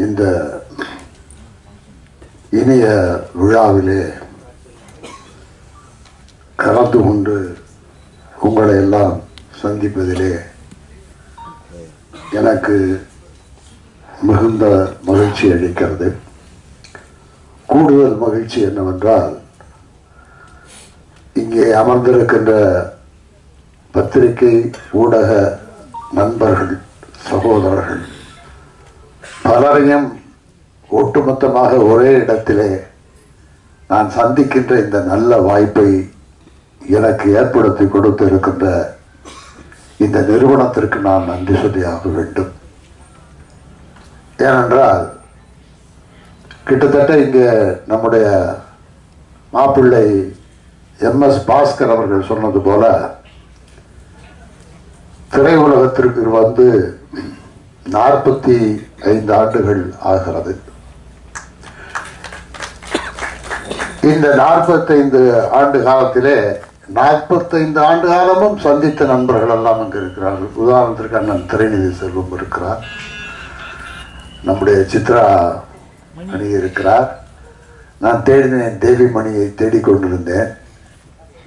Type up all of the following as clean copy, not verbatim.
இந்த இனிய விழாவிலே கலந்து கொண்டு உங்களை எல்லாம் சந்திப்பதிலே எனக்கு மிகுந்த மகிழ்ச்சி அளிக்கிறது. கூடுதல் மகிழ்ச்சி என்னவென்றால், இங்கே அமர்ந்திருக்கின்ற பத்திரிகை ஊடக நண்பர்கள், சகோதரர்கள் பலரையும் ஒட்டுமொத்தமாக ஒரே இடத்திலே நான் சந்திக்கின்ற இந்த நல்ல வாய்ப்பை எனக்கு ஏற்படுத்தி கொடுத்திருக்கின்ற இந்த நிறுவனத்திற்கு நான் நன்றி சொல்லியாக வேண்டும். ஏனென்றால் கிட்டத்தட்ட இங்கே நம்முடைய மாப்பிள்ளை MS பாஸ்கர் அவர்கள் சொன்னது போல திரையுலகத்திற்கு வந்து 45 ஆண்டுகள் ஆகிறது. இந்த 45 ஆண்டு காலத்திலே 45 ஆண்டு காலமும் சந்தித்த நண்பர்கள் எல்லாம் அங்கு இருக்கிறார்கள். உதாரணத்திற்கு அண்ணன் திரைநிதி செல்வம் இருக்கிறார், நம்முடைய சித்ரா மணி இருக்கிறார். நான் தேடினேன், தேவி மணியை தேடிக்கொண்டிருந்தேன்.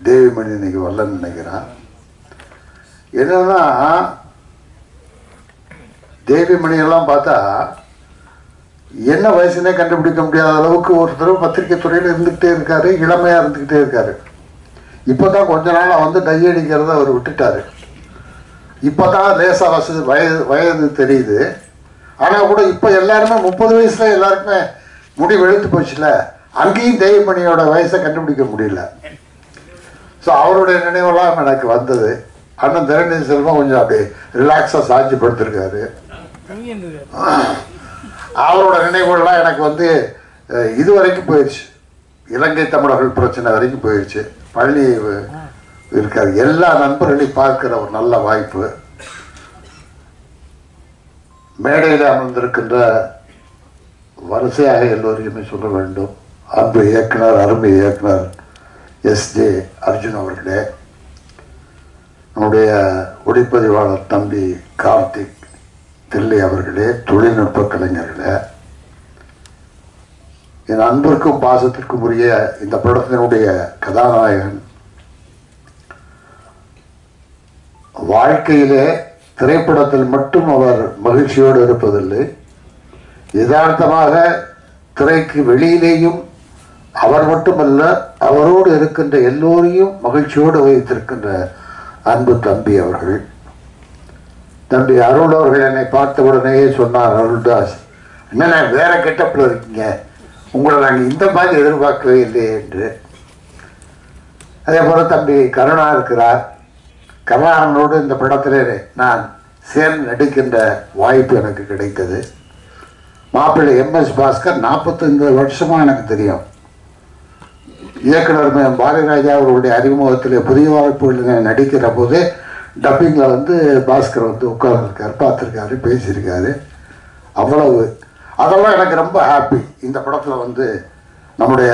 தேவி மணி இன்னைக்கு வரலன்னு நினைக்கிறான். என்னன்னா தேவி மணியெல்லாம் பார்த்தா என்ன வயசுனே கண்டுபிடிக்க முடியாத அளவுக்கு ஒருத்தர் பத்திரிகை துறையில் இருந்துகிட்டே இருக்காரு, இளமையா இருந்துகிட்டே இருக்காரு. இப்போதான் கொஞ்ச நாளா வந்து டை அடிக்கிறத அவர் விட்டுட்டாரு. இப்போதான் லேசா வயது தெரியுது. ஆனால் கூட இப்போ எல்லாருமே 30 வயசுல எல்லாருக்குமே முடி வெளுத்து போச்சுல, அங்கேயும் தேவிமணியோட வயசை கண்டுபிடிக்க முடியல. ஸோ அவருடைய நினைவெல்லாம் எனக்கு வந்தது. அண்ணன் திரைநிதி செல்வம் கொஞ்சம் அப்படியே ரிலாக்ஸாக சாட்சி படுத்திருக்காரு. அவரோட நினைவுகள்லாம் எனக்கு வந்து இது வரைக்கும் போயிடுச்சு, இலங்கை தமிழர்கள் பிரச்சனை வரைக்கும் போயிடுச்சு. பழனி இருக்காரு. எல்லா நண்பர்களையும் பார்க்கிற ஒரு நல்ல வாய்ப்பு. மேடையில் அமர்ந்திருக்கின்ற வரிசையாக எல்லோரையுமே சொல்ல வேண்டும். அன்பு இயக்குனர், அருமை இயக்குனர் SJ அர்ஜுன் அவர்களே, நம்முடைய ஒளிப்பதிவாளர் தம்பி கார்த்திக் தில்லை அவர்களே, தொழில்நுட்ப கலைஞர்களே, என் அன்பிற்கும் பாசத்திற்கும் உரிய இந்த படத்தினுடைய கதாநாயகன் வாழ்க்கையிலே திரைப்படத்தில் மட்டும் அவர் மகிழ்ச்சியோடு இருப்பதில்லை, யதார்த்தமாக திரைக்கு வெளியிலேயும் அவர் மட்டுமல்ல, அவரோடு இருக்கின்ற எல்லோரையும் மகிழ்ச்சியோடு வைத்திருக்கின்ற அன்பு தம்பி அவர்கள். தம்பி அருள் அவர்கள் என்னை பார்த்த உடனேயே சொன்னார், அருள்தாஸ் என்ன வேற கெட்டப்பில் இருக்கீங்க, உங்களை நாங்கள் இந்த மாதிரி எதிர்பார்க்கவே இல்லையே என்று. அதே போல தம்பி கருணா இருக்கிறார். கமலஹாசனோடு இந்த படத்திலே நான் சேர்ந்து நடிக்கின்ற வாய்ப்பு எனக்கு கிடைத்தது. மாப்பிள்ளை MS பாஸ்கர் 45 வருஷமா எனக்கு தெரியும். இயக்குனர் பாரதிராஜா அவர்களுடைய அறிமுகத்திலே புதிய வாய்ப்புகளில் நடிக்கிற போது டப்பிங்கில் வந்து பாஸ்கர் வந்து உட்கார்ந்துருக்காரு, பார்த்துருக்காரு, பேசியிருக்காரு. அவ்வளவு அதெல்லாம் எனக்கு ரொம்ப ஹாப்பி. இந்த படத்தில் வந்து நம்முடைய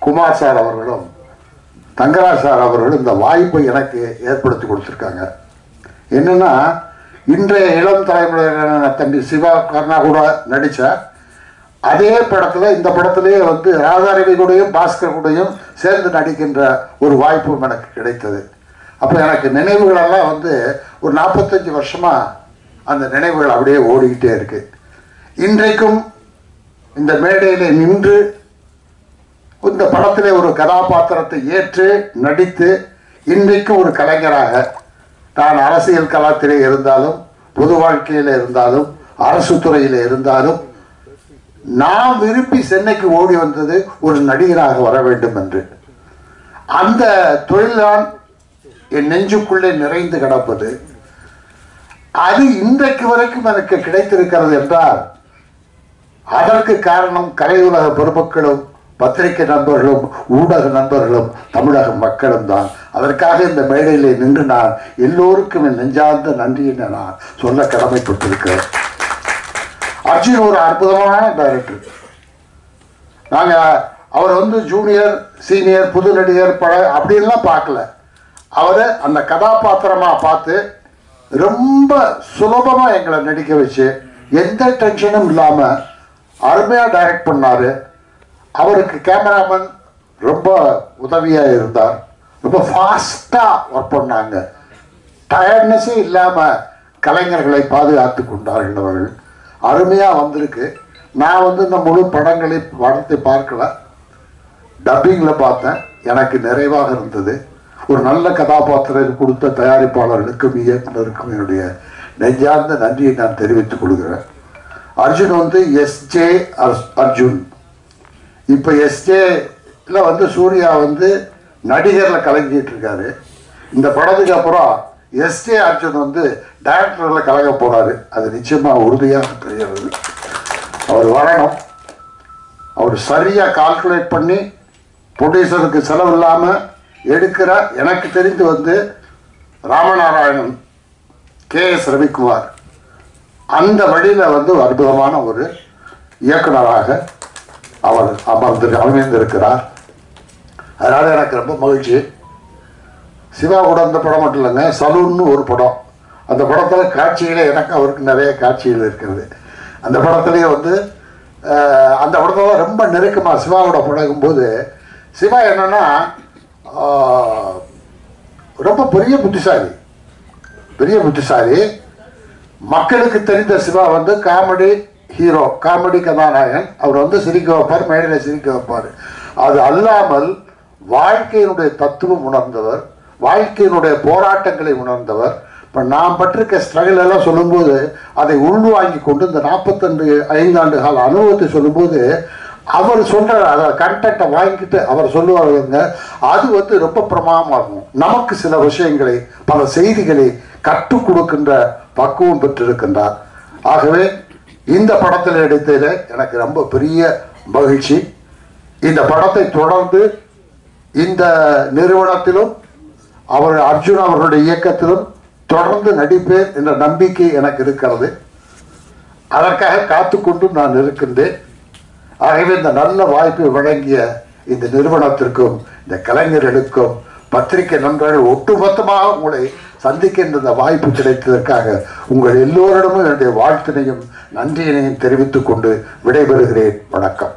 குமார் சார் அவர்களும் தங்கராஜ் சார் அவர்களும் இந்த வாய்ப்பை எனக்கு ஏற்படுத்தி கொடுத்துருக்காங்க. என்னன்னா, இன்றைய இளம் தலைமுறையின தம்பி சிவா கர்ணா கூட நடித்த அதே படத்தில் இந்த படத்திலேயே வந்து ராதாரவி கூடயும் பாஸ்கர் கூடயும் சேர்ந்து நடிக்கின்ற ஒரு வாய்ப்பும் எனக்கு கிடைத்தது. அப்போ எனக்கு நினைவுகளெல்லாம் வந்து ஒரு 45 வருஷமா அந்த நினைவுகள் அப்படியே ஓடிக்கிட்டே இருக்கு. இன்றைக்கும் இந்த மேடையிலே நின்று இந்த படத்திலே ஒரு கதாபாத்திரத்தை ஏற்று நடித்து இன்றைக்கும் ஒரு கலைஞராக நான் அரசியல் களத்திலே இருந்தாலும், பொது வாழ்க்கையில் இருந்தாலும், அரசு துறையில் இருந்தாலும் நான் விரும்பி சென்னைக்கு ஓடி வந்தது ஒரு நடிகராக வர வேண்டும் என்று. அந்த தொழில்தான் என் நெஞ்சுக்குள்ளே நிறைந்து கிடப்பது. அது இன்றைக்கு வரைக்கும் எனக்கு கிடைத்திருக்கிறது என்றால் அதற்கு காரணம் கலையுலக பெருமக்களும், பத்திரிகை நண்பர்களும், ஊடக நண்பர்களும், தமிழக மக்களும் தான். அதற்காக இந்த மேடையிலே நின்று நான் எல்லோருக்கும் என் நெஞ்சார்ந்த நன்றியை நான் சொல்ல கடமைப்பட்டிருக்கிறேன். அர்ஜுன் ஒரு அற்புதமான டைரக்டர். நாங்கள் அவர் வந்து ஜூனியர், சீனியர், புது நடிகர் அப்படின்லாம் பார்க்கல. அவரை அந்த கதாபாத்திரமாக பார்த்து ரொம்ப சுலபமாக எங்களை நடிக்க வச்சு எந்த டென்ஷனும் இல்லாமல் அருமையாக டைரக்ட் பண்ணார். அவருக்கு கேமராமேன் ரொம்ப உதவியாக இருந்தார். ரொம்ப ஃபாஸ்ட்டாக ஒர்க் பண்ணாங்க. டயர்ட்னஸே இல்லாமல் கலைஞர்களை பாதுகாத்து கொண்டார்கள் அவர்கள். அருமையாக வந்திருக்கு. நான் இந்த முழு படத்தை பார்க்கல, டப்பிங்கில் பார்த்தேன். எனக்கு நிறைவாக இருந்தது. ஒரு நல்ல கதாபாத்திரம் கொடுத்த தயாரிப்பாளர்களுக்கும் இயக்குனருக்கும் என்னுடைய நெஞ்சார்ந்த நன்றியை நான் தெரிவித்துக் கொள்கிறேன். அர்ஜுன் எஸ்ஜே அர்ஜுன். இப்போ எஸ்ஜேல சூர்யா நடிகரில் கலங்கிட்டு இருக்காரு. இந்த படத்துக்கு அப்புறம் எஸ்ஜே அர்ஜுன் டைரக்டரில் கலங்க போறாரு. அது நிச்சயமாக உறுதியாக தெரிகிறது. அவர் வரணும். அவர் சரியாக கால்குலேட் பண்ணி ப்ரொடியூசருக்கு செலவு இல்லாமல் எடுக்கிற, எனக்கு தெரிந்து ராமநாராயணன், கேஎஸ் ரவிக்குமார் அந்த வழியில் அற்புதமான ஒரு இயக்குனராக அவர் அமைந்திருக்கிறார். அதனால் எனக்கு ரொம்ப மகிழ்ச்சி. சிவா கூட அந்த படம் மட்டும் இல்லைங்க, சலூன்னு ஒரு படம். அந்த படத்தில் காட்சிகளே எனக்கு அவருக்கு நிறைய காட்சிகள் இருக்கிறது. அந்த படத்துலேயே அந்த படத்தில் ரொம்ப நெருக்கமாக சிவாவோட பழகும்போது, சிவா என்னன்னா ரொம்ப பெரிய புத்திசாலி. மக்களுக்கு தெரிந்த சிவா காமெடி ஹீரோ, காமெடி கதாநாயகன். அவர் சிரிக்க வைப்பார், மேடையில் சிரிக்க வைப்பார். அது அல்லாமல் வாழ்க்கையினுடைய தத்துவம் உணர்ந்தவர், வாழ்க்கையினுடைய போராட்டங்களை உணர்ந்தவர். இப்போ நான் பட்டிருக்க ஸ்ட்ரகிள் எல்லாம் சொல்லும்போது அதை உள்வாங்கி கொண்டு இந்த 45 ஆண்டு கால அனுபவத்தை சொல்லும்போது அவர் சொல்கிற அதை கண்டென்ட்டை வாங்கிட்டு அவர் சொல்லுவாருங்க. அது ரொம்ப பிரமாதமாகும். நமக்கு சில விஷயங்களை, பல செய்திகளை கற்றுக் கொடுக்கின்ற பக்குவம் பெற்றிருக்கின்றார். ஆகவே இந்த படத்தில் எடுத்ததில் எனக்கு ரொம்ப பெரிய மகிழ்ச்சி. இந்த படத்தை தொடர்ந்து இந்த நிறுவனத்திலும் அவர் அர்ஜுன் அவர்களுடைய இயக்கத்திலும் தொடர்ந்து நடிப்பேன் என்ற நம்பிக்கை எனக்கு இருக்கிறது. அதற்காக காத்துக்கொண்டு நான் இருக்கின்றேன். ஆகவே இந்த நல்ல வாய்ப்பை வழங்கிய இந்த நிறுவனத்திற்கும் இந்த கலைஞர்களுக்கும் பத்திரிகை நண்பர்கள் ஒட்டுமொத்தமாக உங்களை சந்திக்கின்ற இந்த வாய்ப்பு கிடைத்ததற்காக உங்கள் எல்லோரிடமும் என்னுடைய வாழ்த்தினையும் நன்றியினையும் தெரிவித்துக் கொண்டு விடைபெறுகிறேன். வணக்கம்.